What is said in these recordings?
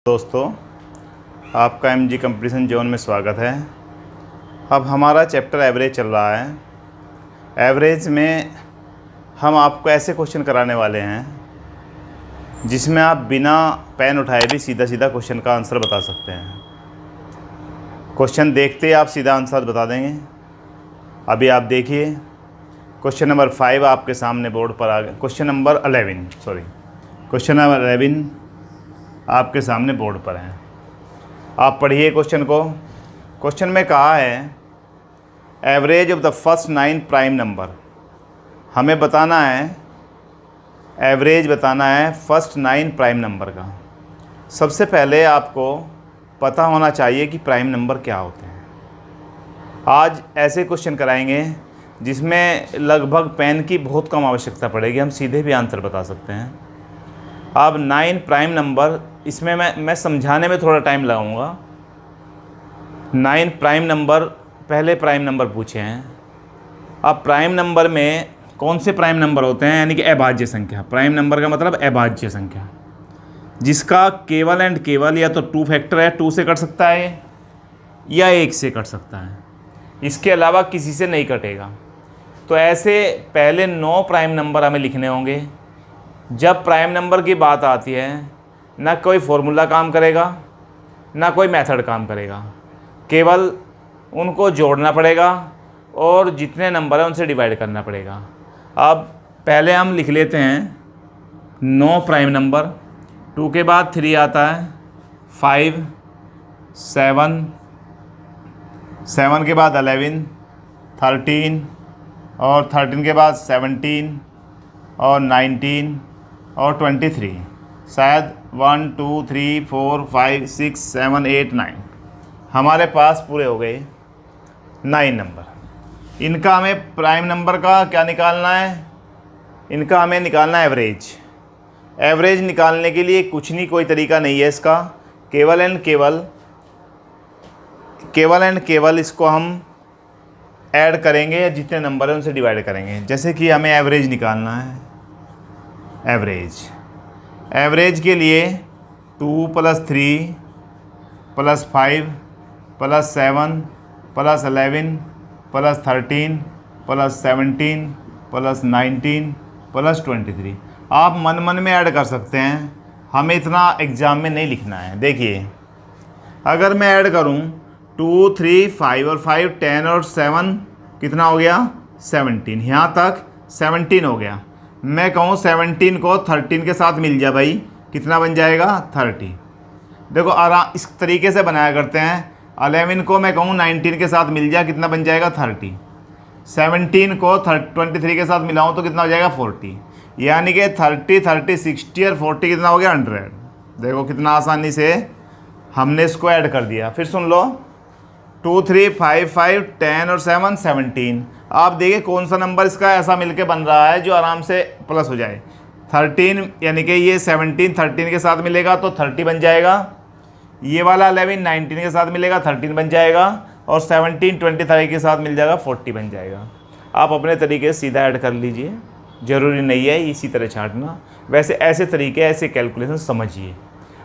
दोस्तों, आपका MG competition zone में स्वागत है। अब हमारा चैप्टर एवरेज चल रहा है। एवरेज में हम आपको ऐसे क्वेश्चन कराने वाले हैं जिसमें आप बिना पेन उठाए भी सीधा सीधा क्वेश्चन का आंसर बता सकते हैं। क्वेश्चन देखते ही आप सीधा आंसर बता देंगे। अभी आप देखिए, क्वेश्चन नंबर 5 आपके सामने बोर्ड पर आ गया। क्वेश्चन नंबर 11 आपके सामने बोर्ड पर है। आप पढ़िए क्वेश्चन को। क्वेश्चन में कहा है average of the first 9 prime number. हमें बताना है, एवरेज बताना है फर्स्ट 9 प्राइम नंबर का। सबसे पहले आपको पता होना चाहिए कि प्राइम नंबर क्या होते हैं। आज ऐसे क्वेश्चन कराएंगे जिसमें लगभग पेन की बहुत कम आवश्यकता पड़ेगी, हम सीधे भी आंसर बता सकते हैं। अब 9 प्राइम नंबर, इसमें मैं समझाने में थोड़ा टाइम लगाऊंगा। 9 प्राइम नंबर, पहले प्राइम नंबर पूछे हैं। अब प्राइम नंबर में कौन से प्राइम नंबर होते हैं, यानी कि अभाज्य संख्या। प्राइम नंबर का मतलब अभाज्य संख्या, जिसका केवल एंड केवल या तो 2 फैक्टर है, 2 से कट सकता है या 1 से कट सकता है, इसके अलावा किसी से नहीं कटेगा। तो ऐसे पहले 9 प्राइम नंबर हमें लिखने होंगे। जब प्राइम नंबर की बात आती है, ना कोई फॉर्मूला काम करेगा, ना कोई मेथड काम करेगा, केवल उनको जोड़ना पड़ेगा और जितने नंबर हैं उनसे डिवाइड करना पड़ेगा। अब पहले हम लिख लेते हैं 9 प्राइम नंबर। 2 के बाद 3 आता है, 5, 7 के बाद 11, 13 और 13 के बाद 17 और 19 और 23। शायद 1 2 3 4 5 6 7 8 9 हमारे पास पूरे हो गए 9 नंबर। इनका हमें प्राइम नंबर का क्या निकालना है, इनका हमें निकालना है एवरेज। एवरेज निकालने के लिए कुछ नहीं, कोई तरीका नहीं है इसका। केवल एंड केवल इसको हम ऐड करेंगे या जितने नंबर हैं उनसे डिवाइड करेंगे। जैसे कि हमें एवरेज निकालना है। एवरेज के लिए 2 + 3 + 5 + 7 + 11 + 13 + 17 + 19 + 23 आप मन मन में ऐड कर सकते हैं। हमें इतना एग्ज़ाम में नहीं लिखना है। देखिए, अगर मैं ऐड करूं 2 3 5 और 5 10 और 7 कितना हो गया 17, यहाँ तक 17 हो गया। मैं कहूँ 17 को 13 के साथ मिल जाए भाई, कितना बन जाएगा 30। देखो आराम इस तरीके से बनाया करते हैं। 11 को मैं कहूँ 19 के साथ मिल जाए, कितना बन जाएगा 30। 17 को 23 के साथ मिलाऊँ तो कितना हो जाएगा 40। यानी कि 30 30 60 और 40 कितना हो गया 100। देखो कितना आसानी से हमने इसको ऐड कर दिया। फिर सुन लो, 2 3 5 5 10 और 7 17। आप देखिए कौन सा नंबर इसका ऐसा मिलके बन रहा है जो आराम से प्लस हो जाए। 13 यानी कि ये 17 13 के साथ मिलेगा तो 30 बन जाएगा। ये वाला 11 19 के साथ मिलेगा 13 बन जाएगा। और 17 23 के साथ मिल जाएगा 40 बन जाएगा। आप अपने तरीके से सीधा ऐड कर लीजिए, ज़रूरी नहीं है इसी तरह छांटना। वैसे ऐसे तरीके, ऐसे कैलकुलेशन समझिए।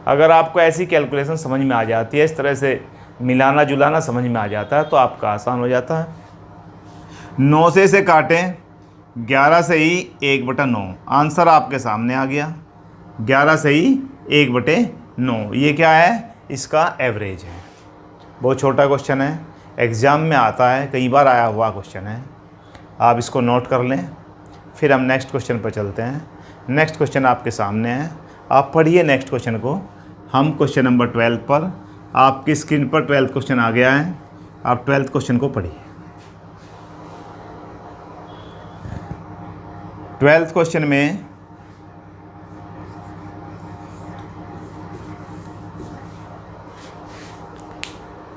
अगर आपको ऐसी कैलकुलेशन समझ में आ जाती है, इस तरह से मिलाना जुलाना समझ में आ जाता है, तो आपका आसान हो जाता है। 9 से इसे काटें, 11 से ही 1/9। आंसर आपके सामने आ गया, 11 से ही 1/9। ये क्या है, इसका एवरेज है। बहुत छोटा क्वेश्चन है, एग्ज़ाम में आता है, कई बार आया हुआ क्वेश्चन है। आप इसको नोट कर लें। फिर हम नेक्स्ट क्वेश्चन पर चलते हैं। नेक्स्ट क्वेश्चन आपके सामने है, आप पढ़िए नेक्स्ट क्वेश्चन को। हम क्वेश्चन नंबर 12 पर, आपकी स्क्रीन पर 12th क्वेश्चन आ गया है। आप 12th क्वेश्चन को पढ़िए। 12th क्वेश्चन में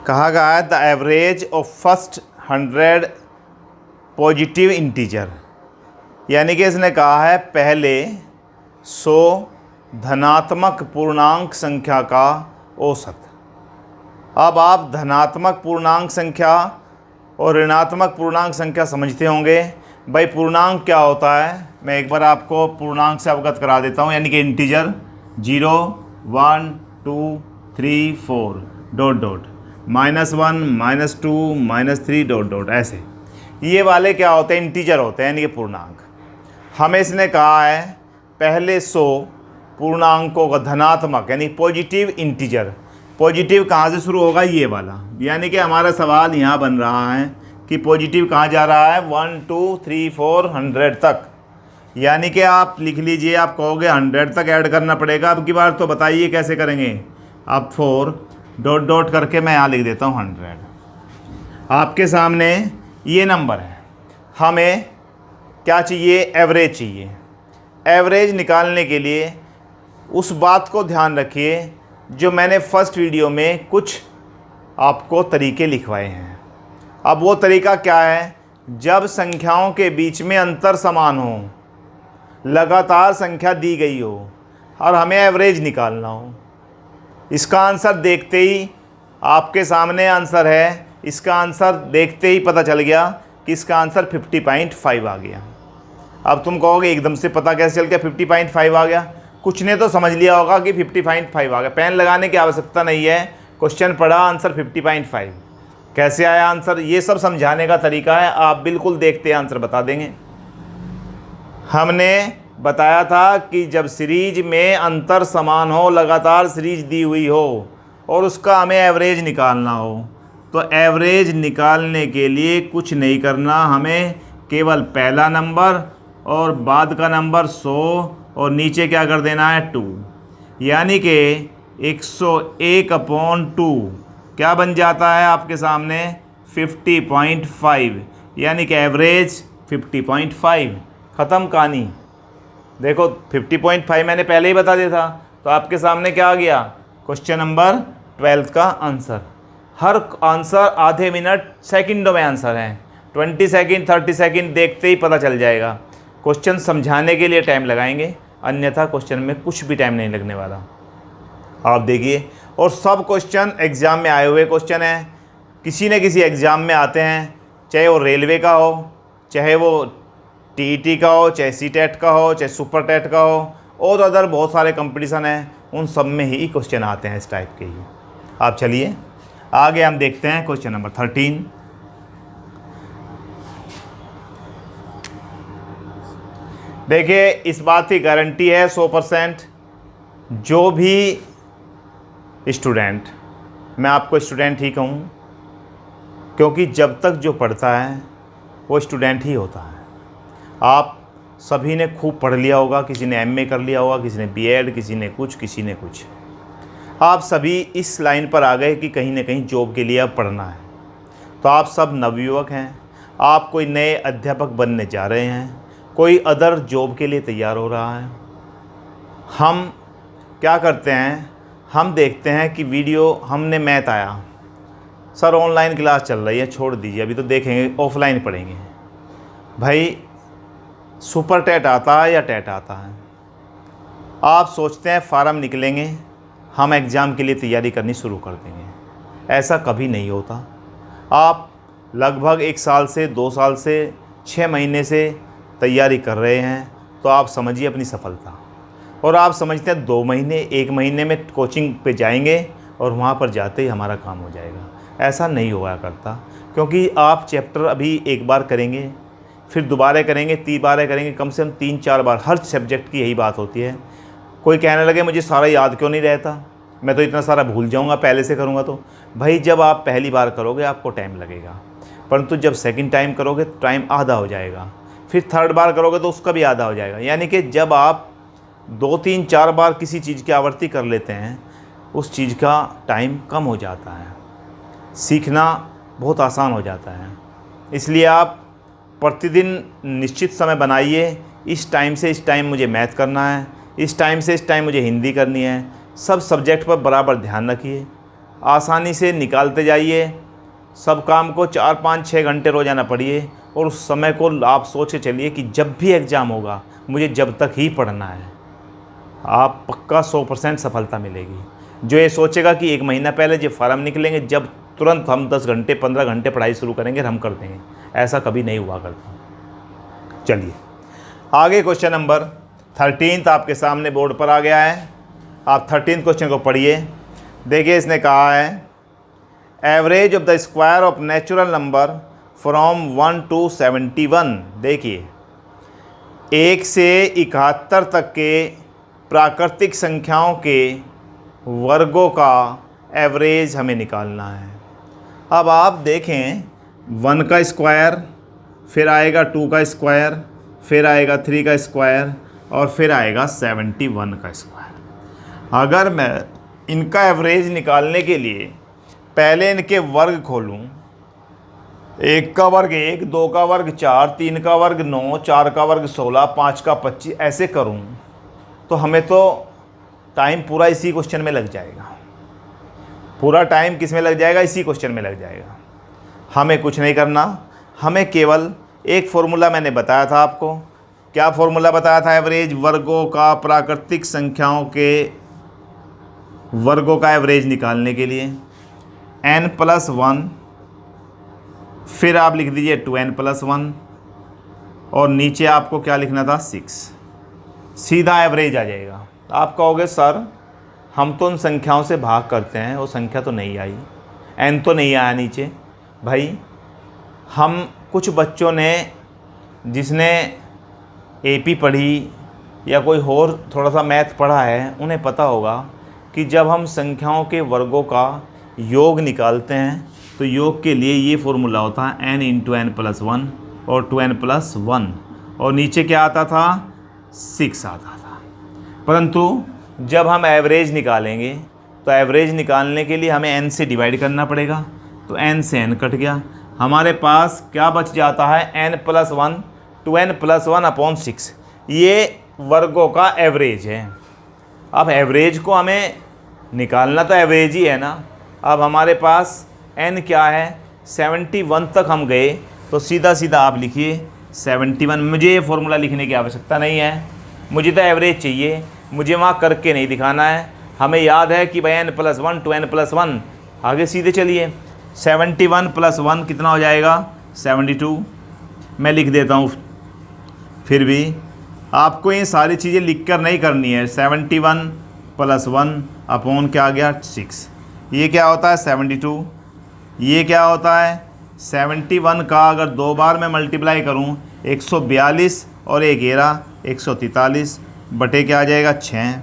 कहा गया है the average of first 100 positive integer, यानी कि इसने कहा है पहले 100 धनात्मक पूर्णांक संख्या का औसत। अब आप धनात्मक पूर्णांक संख्या और ऋणात्मक पूर्णांक संख्या समझते होंगे। भाई पूर्णांक क्या होता है, मैं एक बार आपको पूर्णांक से अवगत करा देता हूँ। यानी कि integer 0 1 2 3 4 dot dot, -1 -2 -3 dot dot, ऐसे। ये वाले क्या होते हैं? इंटीजर होते हैं, यानी कि पूर्णांक। हमें इसने कहा है पहले 100 पूर्णांकों का धनात्मक यानी पॉजिटिव इंटीजर। पॉजिटिव कहाँ से शुरू होगा? ये वाला। यानी कि हमारा सवाल यहाँ बन रहा है कि पॉजिटिव कहाँ जा रहा है? 1 2 3 4 100 तक। यानी कि आप लिख लीजिए, आप कहोगे 100 तक ऐड करना पड़ेगा अब की बार, तो बताइए कैसे करेंगे? आप 4 डॉट डॉट करके मैं यहाँ लिख देता हूँ 100। आपके सामने ये नंबर है। हमें क्या चाहिए? एवरेज चाहिए। एवरेज निकालने के लिए उस बात को ध्यान रखिए जो मैंने फर्स्ट वीडियो में कुछ आपको तरीके लिखवाए हैं। अब वो तरीका क्या है? जब संख्याओं के बीच में अंतर समान हो, लगातार संख्या दी गई हो और हमें एवरेज निकालना हो। इसका आंसर देखते ही आपके सामने आंसर है। इसका आंसर देखते ही पता चल गया कि इसका आंसर 50.5 आ गया। अब तुम कहोगे एकदम से पता कैसे चल गया 50.5 आ गया? कुछ ने तो समझ लिया होगा कि 50.5 आ गया। पेन लगाने की आवश्यकता नहीं है, क्वेश्चन पढ़ा, आंसर 50.5। कैसे आया आंसर? ये सब समझाने का तरीका है। आप बिल्कुल देखते आंसर बता देंगे। हमने बताया था कि जब सीरीज में अंतर समान हो, लगातार सीरीज दी हुई हो और उसका हमें एवरेज निकालना हो, तो एवरेज निकालने के लिए कुछ नहीं करना, हमें केवल पहला नंबर और बाद का नंबर 100 और नीचे क्या कर देना है? 2। यानी कि 101/2 क्या बन जाता है आपके सामने? 50.5। यानी कि एवरेज 50.5। ख़त्म कहानी। देखो 50.5 मैंने पहले ही बता दिया था, तो आपके सामने क्या आ गया? क्वेश्चन नंबर 12 का आंसर। हर आंसर आधे मिनट सेकंडों में आंसर है। 20 सेकंड 30 सेकंड देखते ही पता चल जाएगा। क्वेश्चन समझाने के लिए टाइम लगाएंगे, अन्यथा क्वेश्चन में कुछ भी टाइम नहीं लगने वाला। आप देखिए, और सब क्वेश्चन एग्ज़ाम में आए हुए क्वेश्चन हैं। किसी न किसी एग्ज़ाम में आते हैं, चाहे वो रेलवे का हो, चाहे वो टीईटी का हो, चाहे सीटेट का हो, चाहे सुपर टेट का हो, और अदर बहुत सारे कंपटीशन हैं, उन सब में ही क्वेश्चन आते हैं इस टाइप के ही। आप चलिए आगे हम देखते हैं क्वेश्चन नंबर 13। देखिए, इस बात की गारंटी है 100%, जो भी स्टूडेंट, मैं आपको स्टूडेंट ही कहूँ क्योंकि जब तक जो पढ़ता है वो स्टूडेंट ही होता है। आप सभी ने खूब पढ़ लिया होगा, किसी ने एमए कर लिया होगा, किसी ने बीएड, किसी ने कुछ, किसी ने कुछ। आप सभी इस लाइन पर आ गए कि कहीं ना कहीं जॉब के लिए अब पढ़ना है। तो आप सब नवयुवक हैं, आप कोई नए अध्यापक बनने जा रहे हैं, कोई अदर जॉब के लिए तैयार हो रहा है। हम क्या करते हैं? हम देखते हैं कि वीडियो, हमने मैथ आया, सर ऑनलाइन क्लास चल रही है, छोड़ दीजिए, अभी तो देखेंगे, ऑफलाइन पढ़ेंगे। भाई सुपर टेट आता है या टेट आता है? आप सोचते हैं फार्म निकलेंगे, हम एग्ज़ाम के लिए तैयारी करनी शुरू कर देंगे। ऐसा कभी नहीं होता। आप लगभग 1 साल से, 2 साल से, 6 महीने से तैयारी कर रहे हैं, तो आप समझिए अपनी सफलता। और आप समझते हैं 2 महीने, 1 महीने में कोचिंग पे जाएंगे और वहाँ पर जाते ही हमारा काम हो जाएगा। ऐसा नहीं हुआ करता, क्योंकि आप चैप्टर अभी एक बार करेंगे, फिर दोबारा करेंगे, 3 बार करेंगे, कम से कम 3-4 बार। हर सब्जेक्ट की यही बात होती है। कोई कहने लगे मुझे सारा याद क्यों नहीं रहता, मैं तो इतना सारा भूल जाऊंगा पहले से करूंगा। तो भाई जब आप पहली बार करोगे आपको टाइम लगेगा, परंतु जब सेकंड टाइम करोगे तो टाइम आधा हो जाएगा, फिर थर्ड बार करोगे तो उसका भी आधा हो जाएगा। यानी कि जब आप 2-3-4 बार किसी चीज़ की आवृत्ति कर लेते हैं, उस चीज़ का टाइम कम हो जाता है, सीखना बहुत आसान हो जाता है। इसलिए आप प्रतिदिन निश्चित समय बनाइए, इस टाइम से इस टाइम मुझे मैथ करना है, इस टाइम से इस टाइम मुझे हिंदी करनी है। सब सब्जेक्ट पर बराबर ध्यान रखिए, आसानी से निकालते जाइए। सब काम को 4-5-6 घंटे रोज़ाना पढ़िए, और उस समय को आप सोच के चलिए कि जब भी एग्ज़ाम होगा मुझे जब तक ही पढ़ना है। आप पक्का 100% सफलता मिलेगी। जो ये सोचेगा कि 1 महीना पहले जब फार्म निकलेंगे, जब तुरंत हम 10 घंटे 15 घंटे पढ़ाई शुरू करेंगे, हम कर देंगे, ऐसा कभी नहीं हुआ करता। चलिए आगे क्वेश्चन नंबर 13 आपके सामने बोर्ड पर आ गया है। आप 13 क्वेश्चन को पढ़िए। देखिए इसने कहा है average of the square of natural number from 1 to 71। देखिए 1 से 71 तक के प्राकृतिक संख्याओं के वर्गों का एवरेज हमें निकालना है। अब आप देखें 1 का स्क्वायर, फिर आएगा 2 का स्क्वायर, फिर आएगा 3 का स्क्वायर और फिर आएगा 71 का स्क्वायर। अगर मैं इनका एवरेज निकालने के लिए पहले इनके वर्ग खोलूं, 1 का वर्ग 1, 2 का वर्ग 4, 3 का वर्ग 9, 4 का वर्ग 16, 5 का 25 ऐसे करूं तो हमें तो टाइम पूरा इसी क्वेश्चन में लग जाएगा। पूरा टाइम किस में लग जाएगा? इसी क्वेश्चन में लग जाएगा। हमें कुछ नहीं करना, हमें केवल एक फॉर्मूला मैंने बताया था आपको। क्या फॉर्मूला बताया था? एवरेज वर्गों का, प्राकृतिक संख्याओं के वर्गों का एवरेज निकालने के लिए n+1, फिर आप लिख दीजिए 2n+1 और नीचे आपको क्या लिखना था? 6। सीधा एवरेज आ जाएगा। आप कहोगे सर हम तो उन संख्याओं से भाग करते हैं, वो संख्या तो नहीं आई, n तो नहीं आया नीचे। भाई हम कुछ बच्चों ने जिसने AP पढ़ी या कोई और थोड़ा सा मैथ पढ़ा है, उन्हें पता होगा कि जब हम संख्याओं के वर्गों का योग निकालते हैं तो योग के लिए ये फॉर्मूला होता है n × n+1 और 2n+1 और नीचे क्या आता था? 6 आता था। परंतु जब हम एवरेज निकालेंगे तो एवरेज निकालने के लिए हमें n से डिवाइड करना पड़ेगा, तो n से n कट गया, हमारे पास क्या बच जाता है? n+1 2n+1/6। ये वर्गों का एवरेज है। अब एवरेज को हमें निकालना तो एवरेज ही है ना। अब हमारे पास n क्या है? 71 तक हम गए, तो सीधा सीधा आप लिखिए 71। मुझे ये फॉर्मूला लिखने की आवश्यकता नहीं है, मुझे तो एवरेज चाहिए, मुझे वहाँ करके नहीं दिखाना है। हमें याद है कि भाई n+1 2n+1, आगे सीधे चलिए। 71 + 1 कितना हो जाएगा? 72। मैं लिख देता हूँ, फिर भी आपको ये सारी चीज़ें लिख कर नहीं करनी है। 71 + 1 अपॉन क्या आ गया? 6। ये क्या होता है? 72। ये क्या होता है? 71 का अगर 2 बार मैं मल्टीप्लाई करूँ, 142 और 11 143 बटे क्या आ जाएगा? 6।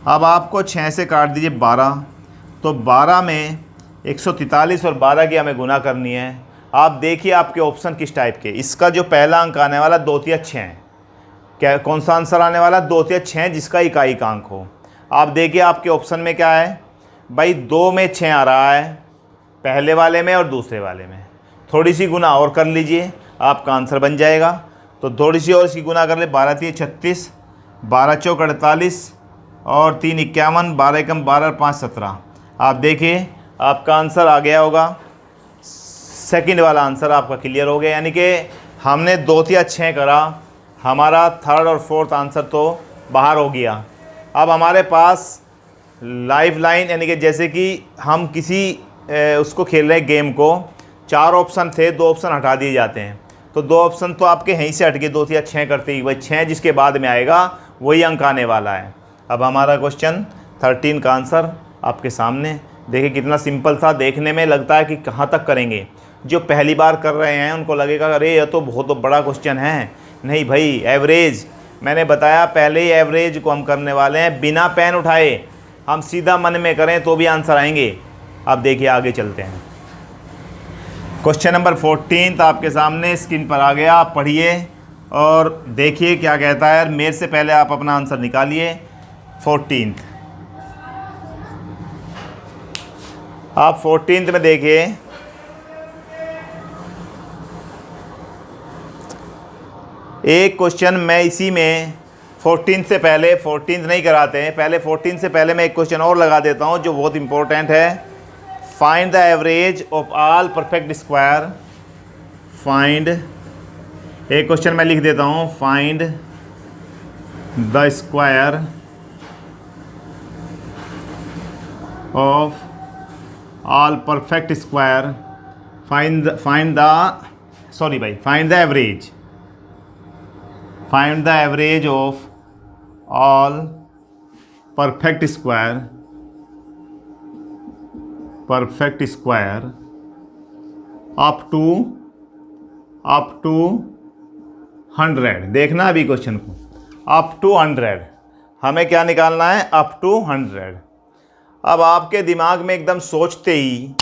अब आपको 6 से काट दीजिए 12, तो 12 में 143 और 12 की हमें गुना करनी है। आप देखिए आपके ऑप्शन किस टाइप के। इसका जो पहला अंक आने वाला 2 × 6 है। क्या कौन सा आंसर आने वाला? 2 × 6 जिसका इकाई का अंक हो। आप देखिए आपके ऑप्शन में क्या है भाई, 2 में 6 आ रहा है पहले वाले में और दूसरे वाले में। थोड़ी सी गुना और कर लीजिए, आपका आंसर बन जाएगा। तो थोड़ी सी और इसकी गुना कर ले, 12 × 3 = 36, 12 × 4 = 48 और 3 × 51, 12 × 5 = 17। आप देखिए आपका आंसर आ गया होगा। सेकंड वाला आंसर आपका क्लियर हो गया, यानी कि हमने 2 × 6 करा, हमारा थर्ड और फोर्थ आंसर तो बाहर हो गया। अब हमारे पास लाइफ लाइन, यानी कि जैसे कि हम किसी उसको खेल रहे हैं गेम को, 4 ऑप्शन थे, 2 ऑप्शन हटा दिए जाते हैं, तो 2 ऑप्शन तो आपके यहीं से हट गए 2 × 6 करते ही। भाई 6 जिसके बाद में आएगा वही अंक आने वाला है। अब हमारा क्वेश्चन 13 का आंसर आपके सामने। देखिए कितना सिंपल था, देखने में लगता है कि कहाँ तक करेंगे। जो पहली बार कर रहे हैं उनको लगेगा अरे यह तो बहुत बड़ा क्वेश्चन है। नहीं भाई, एवरेज मैंने बताया पहले ही, एवरेज को हम करने वाले हैं बिना पेन उठाए। हम सीधा मन में करें तो भी आंसर आएंगे। अब देखिए आगे चलते हैं। क्वेश्चन नंबर 14 आपके सामने स्क्रीन पर आ गया, आप पढ़िए और देखिए क्या कहता है। मेरे से पहले आप अपना आंसर निकालिए। 14 आप 14 में देखिए, एक क्वेश्चन मैं इसी में 14 से पहले, 14 नहीं कराते हैं, पहले 14 से पहले मैं एक क्वेश्चन और लगा देता हूं जो बहुत इंपॉर्टेंट है। Find the average of all perfect square. Find, एक क्वेश्चन मैं लिख देता हूं, find the square of all perfect square. Find the average. Find the average of all perfect square perfect square up to 100। देखना अभी question को, up to 100 हमें क्या निकालना है, अप टू 100। अब आपके दिमाग में एकदम सोचते ही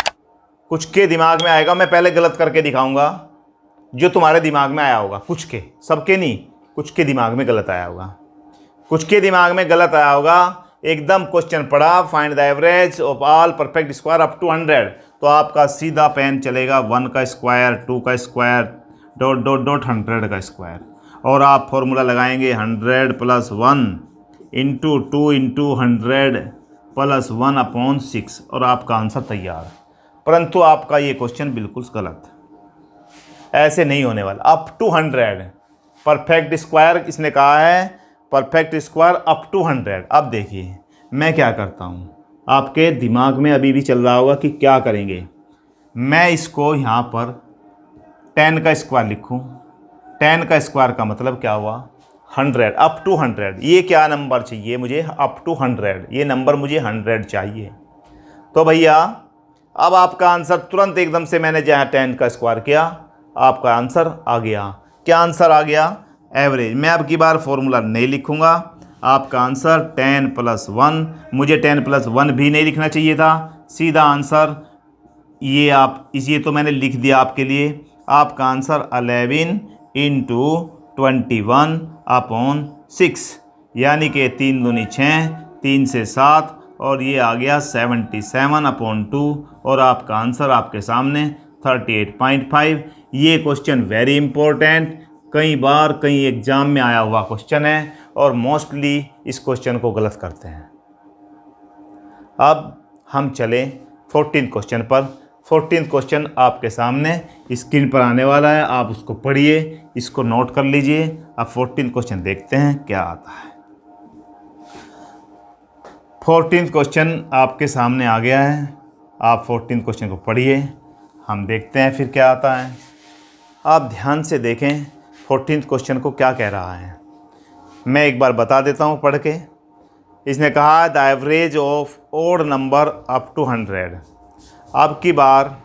कुछ के दिमाग में आएगा, मैं पहले गलत करके दिखाऊंगा जो तुम्हारे दिमाग में आया होगा, कुछ के, सबके नहीं, कुछ के दिमाग में गलत आया होगा, कुछ के दिमाग में गलत आया होगा। एकदम क्वेश्चन पढ़ा, find the average of all perfect square up to 100, तो आपका सीधा पेन चलेगा 1 का स्क्वायर, 2 का स्क्वायर, डॉट डॉट डॉट 100 का स्क्वायर, और आप फॉर्मूला लगाएंगे 100 प्लस 1 इंटू 2 इंटू 100 प्लस 1/6, और आपका आंसर तैयार। परंतु आपका ये क्वेश्चन बिल्कुल गलत, ऐसे नहीं होने वाला। अप टू 100 परफेक्ट स्क्वायर इसने कहा है, परफेक्ट स्क्वायर अप टू 100। अब देखिए मैं क्या करता हूँ, आपके दिमाग में अभी भी चल रहा होगा कि क्या करेंगे। मैं इसको यहाँ पर 10 का स्क्वायर लिखूँ, 10 का स्क्वायर का मतलब क्या हुआ, 100, अप टू 100। ये क्या नंबर चाहिए मुझे, अप टू 100, ये नंबर मुझे 100 चाहिए। तो भैया अब आपका आंसर तुरंत एकदम से, मैंने जहाँ 10 का स्क्वायर किया, आपका आंसर आ गया। क्या आंसर आ गया, एवरेज। मैं अब की बार फॉर्मूला नहीं लिखूंगा, आपका आंसर 10 प्लस 1, मुझे 10 प्लस 1 भी नहीं लिखना चाहिए था, सीधा आंसर ये आप, इसी तो मैंने लिख दिया आपके लिए। आपका आंसर 11 इंटू 21/6, यानी कि 3 दूनी 6, 3 से 7, और ये आ गया 77/2, और आपका आंसर आपके सामने 38.5। ये क्वेश्चन वेरी इंपॉर्टेंट, कई बार कई एग्जाम में आया हुआ क्वेश्चन है, और मोस्टली इस क्वेश्चन को गलत करते हैं। अब हम चले 14th क्वेश्चन पर। 14th क्वेश्चन आपके सामने स्क्रीन पर आने वाला है, आप उसको पढ़िए, इसको नोट कर लीजिए। अब 14th क्वेश्चन देखते हैं क्या आता है। 14th क्वेश्चन आपके सामने आ गया है, आप 14th क्वेश्चन को पढ़िए, हम देखते हैं फिर क्या आता है। आप ध्यान से देखें 14th क्वेश्चन को क्या कह रहा है, मैं एक बार बता देता हूँ पढ़ के। इसने कहा the average of odd number up to 100। अब की बार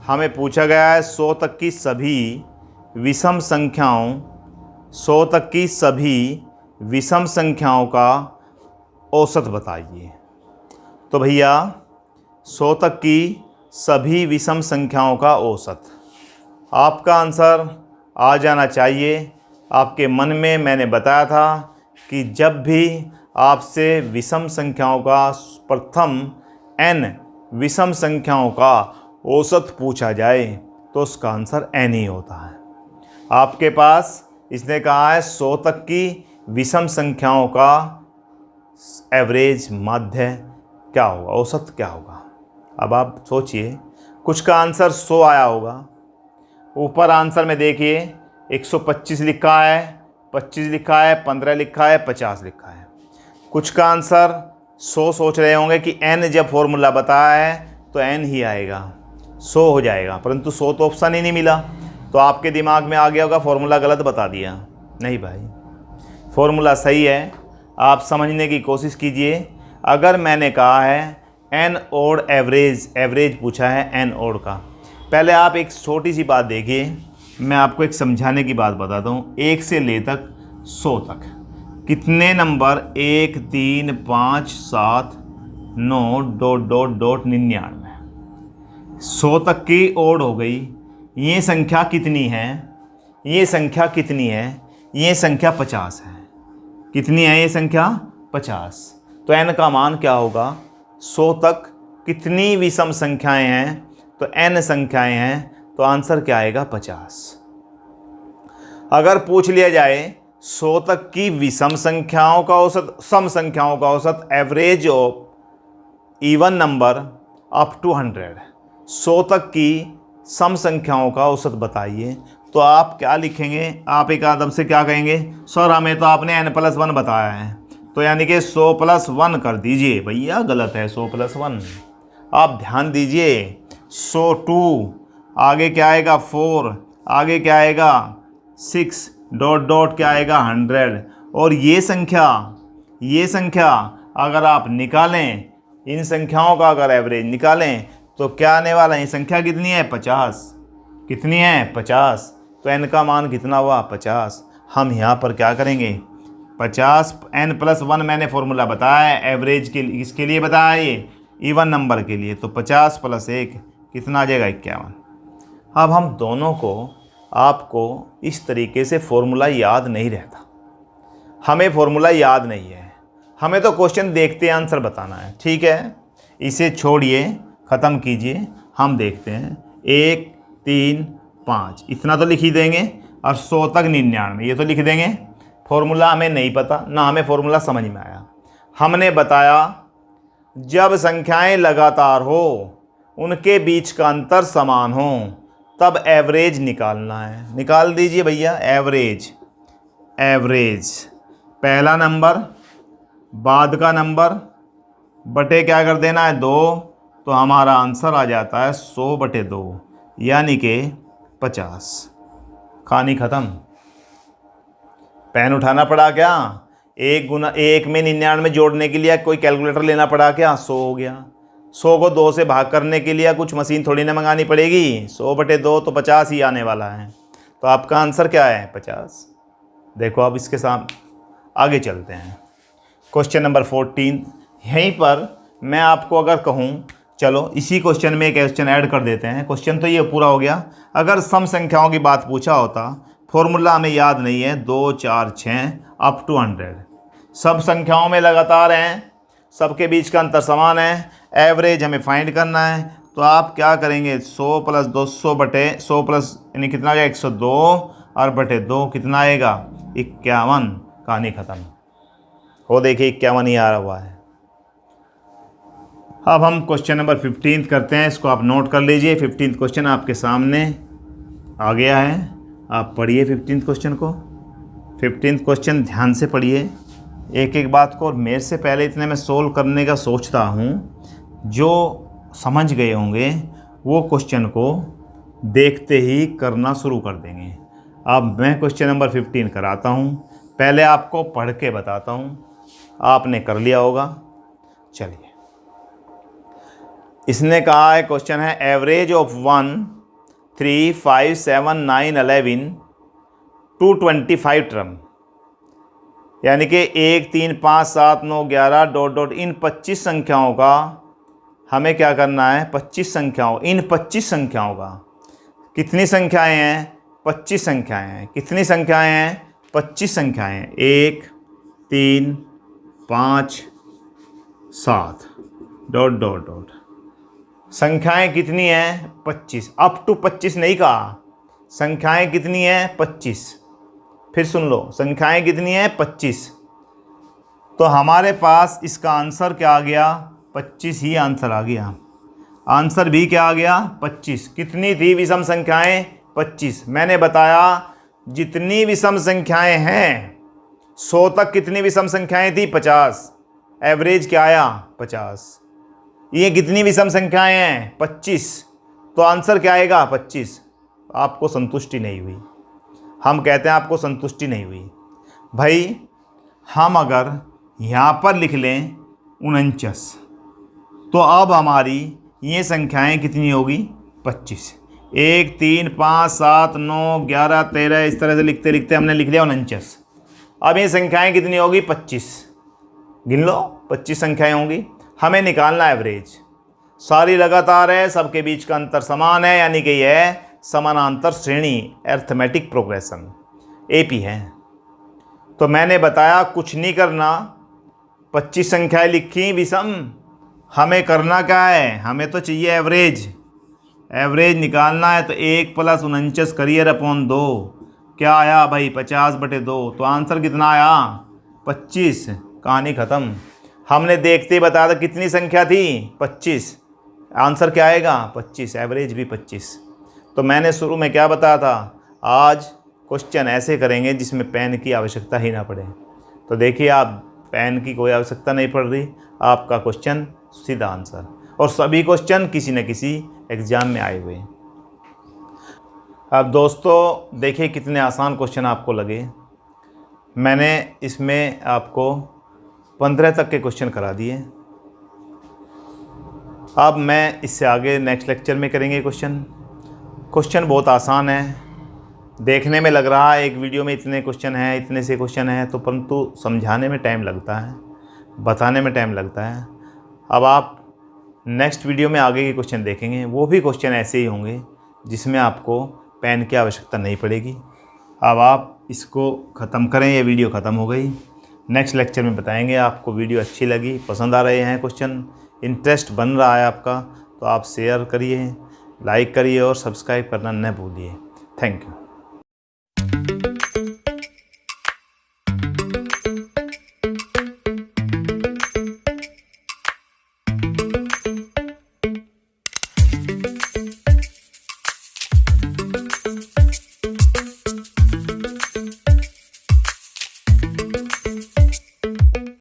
हमें पूछा गया है 100 तक की सभी विषम संख्याओं, 100 तक की सभी विषम संख्याओं का औसत बताइए। तो भैया 100 तक की सभी विषम संख्याओं का औसत, आपका आंसर आ जाना चाहिए आपके मन में। मैंने बताया था कि जब भी आपसे विषम संख्याओं का, प्रथम n विषम संख्याओं का औसत पूछा जाए तो उसका आंसर n ही होता है। आपके पास इसने कहा है 100 तक की विषम संख्याओं का एवरेज, माध्य क्या होगा, औसत क्या होगा। अब आप सोचिए, कुछ का आंसर 100 आया होगा, ऊपर आंसर में देखिए 125 लिखा है, 25 लिखा है, 15 लिखा है, 50 लिखा है। कुछ का आंसर 100 सोच रहे होंगे कि n जब फॉर्मूला बताया है तो n ही आएगा, 100 हो जाएगा, परंतु 100 तो ऑप्शन ही नहीं मिला, तो आपके दिमाग में आ गया होगा फॉर्मूला गलत बता दिया। नहीं भाई, फॉर्मूला सही है, आप समझने की कोशिश कीजिए। अगर मैंने कहा है n ओड एवरेज, एवरेज पूछा है n ओड का, पहले आप एक छोटी सी बात देखिए, मैं आपको एक समझाने की बात बताता हूँ। 1 से ले तक 100 तक कितने नंबर, 1 3 5 7 9 डॉट डॉट डॉट 99, 100 तक की ओड हो गई। ये संख्या कितनी है, ये संख्या कितनी है, ये संख्या 50 है। कितनी है ये संख्या, 50। तो n का मान क्या होगा, 100 तक कितनी विषम संख्याएं हैं, तो n संख्याएं हैं, तो आंसर क्या आएगा, 50। अगर पूछ लिया जाए 100 तक की विषम संख्याओं का औसत, सम संख्याओं का औसत, average of even number up to 100, 100 तक की सम संख्याओं का औसत बताइए, तो आप क्या लिखेंगे, आप एक आदम से क्या कहेंगे, सर हमें तो आपने n+1 बताया है, तो यानी कि 100 + 1 कर दीजिए। भैया गलत है, 100 + 1, आप ध्यान दीजिए। 102, आगे क्या आएगा 4, आगे क्या आएगा 6, डॉट डॉट क्या आएगा 100, और ये संख्या अगर आप निकालें, इन संख्याओं का अगर एवरेज निकालें तो क्या आने वाला है, संख्या कितनी है 50, कितनी है 50, तो n का मान कितना हुआ 50। हम यहाँ पर क्या करेंगे 50 n+1 मैंने फॉर्मूला बताया है एवरेज के लिए, इसके लिए बताया ये इवन नंबर के लिए, तो 50 + 1 कितना आ जाएगा 51। अब हम दोनों को आपको इस तरीके से फॉर्मूला याद नहीं रहता, हमें फॉर्मूला याद नहीं है, हमें तो क्वेश्चन देखते हैं आंसर बताना है, ठीक है। इसे छोड़िए, ख़त्म कीजिए, हम देखते हैं 1 3 5 इतना तो लिख ही देंगे और 100 तक 99 ये तो लिख देंगे। फॉर्मूला हमें नहीं पता, ना हमें फॉर्मूला समझ में आया। हमने बताया जब संख्याएं लगातार हो, उनके बीच का अंतर समान हो, तब एवरेज निकालना है। निकाल दीजिए भैया एवरेज। एवरेज पहला नंबर बाद का नंबर बटे क्या कर देना है 2, तो हमारा आंसर आ जाता है 100/2 यानी कि 50। कहानी ख़त्म। पेन उठाना पड़ा क्या, 1 × 1 में 99 जोड़ने के लिए कोई कैलकुलेटर लेना पड़ा क्या, 100 हो गया। 100 को 2 से भाग करने के लिए कुछ मशीन थोड़ी ना मंगानी पड़ेगी, 100/2 तो 50 ही आने वाला है। तो आपका आंसर क्या है 50। देखो अब इसके साथ आगे चलते हैं। Question number 14। यहीं पर मैं आपको अगर कहूँ, चलो इसी क्वेश्चन में एक क्वेश्चन ऐड कर देते हैं। क्वेश्चन तो ये पूरा हो गया। अगर सम संख्याओं की बात पूछा होता, फॉर्मूला हमें याद नहीं है, 2 4 6 अप टू 100 सब संख्याओं में लगातार हैं, सबके बीच का अंतर समान है, एवरेज हमें फाइंड करना है। तो आप क्या करेंगे 100 + 200 बटे 100 प्लस यानी कितना आ जाएगा 102 और बटे 2 कितना आएगा 51। कहानी ख़त्म। वो देखिए 51 ही आ रहा हुआ है। अब हम क्वेश्चन नंबर 15 करते हैं, इसको आप नोट कर लीजिए। 15 क्वेश्चन आपके सामने आ गया है, आप पढ़िए 15 क्वेश्चन को। 15 क्वेश्चन ध्यान से पढ़िए एक एक बात को, और मेरे से पहले इतने मैं सोल्व करने का सोचता हूँ। जो समझ गए होंगे वो क्वेश्चन को देखते ही करना शुरू कर देंगे। अब मैं क्वेश्चन नंबर 15 कराता हूँ, पहले आपको पढ़ के बताता हूँ, आपने कर लिया होगा। चलिए, इसने कहा है, क्वेश्चन है एवरेज ऑफ 1 3 5 7 9 11 टू 25 टर्म, यानी कि 1 3 5 7 9 11 डॉट डॉट इन 25 संख्याओं का हमें क्या करना है, 25 संख्याओं, इन 25 संख्याओं का कितनी संख्याएं हैं 25 संख्याएं हैं। कितनी संख्याएं हैं 25 संख्याएं, 1 3 5 7 डॉट डॉट डॉट संख्याएं कितनी हैं 25, अप टू 25 नहीं कहा, संख्याएं कितनी हैं 25। फिर सुन लो, संख्याएं कितनी हैं 25। तो हमारे पास इसका आंसर क्या आ गया 25 ही आंसर आ गया। आंसर भी क्या आ गया 25। कितनी थी विषम संख्याएं 25। मैंने बताया जितनी विषम संख्याएं हैं 100 तक कितनी विषम संख्याएं थी 50, एवरेज क्या आया 50। ये कितनी विषम संख्याएं हैं 25, तो आंसर क्या आएगा 25। आपको संतुष्टि नहीं हुई, हम कहते हैं आपको संतुष्टि नहीं हुई भाई। हम अगर यहाँ पर लिख लें 49, तो अब हमारी ये संख्याएं कितनी होगी 25। 1 3 5 7 9 11 13 इस तरह से लिखते लिखते हमने लिख लिया 49। अब ये संख्याएं कितनी होगी 25, गिन लो 25 संख्याएं होंगी। हमें निकालना एवरेज, सारी लगातार है, सबके बीच का अंतर समान है, यानी कि यह समानांतर श्रेणी अरिथमेटिक प्रोग्रेशन एपी है। तो मैंने बताया कुछ नहीं करना, 25 संख्याएं लिखी विषम, हमें करना क्या है, हमें तो चाहिए एवरेज। एवरेज निकालना है तो 1 + 49 करियर अपॉन 2 क्या आया भाई 50/2, तो आंसर कितना आया 25। कहानी ख़त्म। हमने देखते ही बताया था कितनी संख्या थी 25, आंसर क्या आएगा 25, एवरेज भी 25। तो मैंने शुरू में क्या बताया था, आज क्वेश्चन ऐसे करेंगे जिसमें पेन की आवश्यकता ही ना पड़े। तो देखिए आप, पेन की कोई आवश्यकता नहीं पड़ रही, आपका क्वेश्चन सीधा आंसर, और सभी क्वेश्चन किसी न किसी एग्ज़ाम में आए हुए। अब दोस्तों देखिए कितने आसान क्वेश्चन आपको लगे। मैंने इसमें आपको 15 तक के क्वेश्चन करा दिए। अब मैं इससे आगे नेक्स्ट लेक्चर में करेंगे क्वेश्चन बहुत आसान है। देखने में लग रहा है एक वीडियो में इतने क्वेश्चन हैं, इतने से क्वेश्चन हैं, तो परंतु समझाने में टाइम लगता है, बताने में टाइम लगता है। अब आप नेक्स्ट वीडियो में आगे के क्वेश्चन देखेंगे, वो भी क्वेश्चन ऐसे ही होंगे जिसमें आपको पेन की आवश्यकता नहीं पड़ेगी। अब आप इसको ख़त्म करें, ये वीडियो ख़त्म हो गई। नेक्स्ट लेक्चर में बताएंगे। आपको वीडियो अच्छी लगी, पसंद आ रहे हैं क्वेश्चन, इंटरेस्ट बन रहा है आपका, तो आप शेयर करिए, लाइक करिए और सब्सक्राइब करना न भूलिए। Thank you.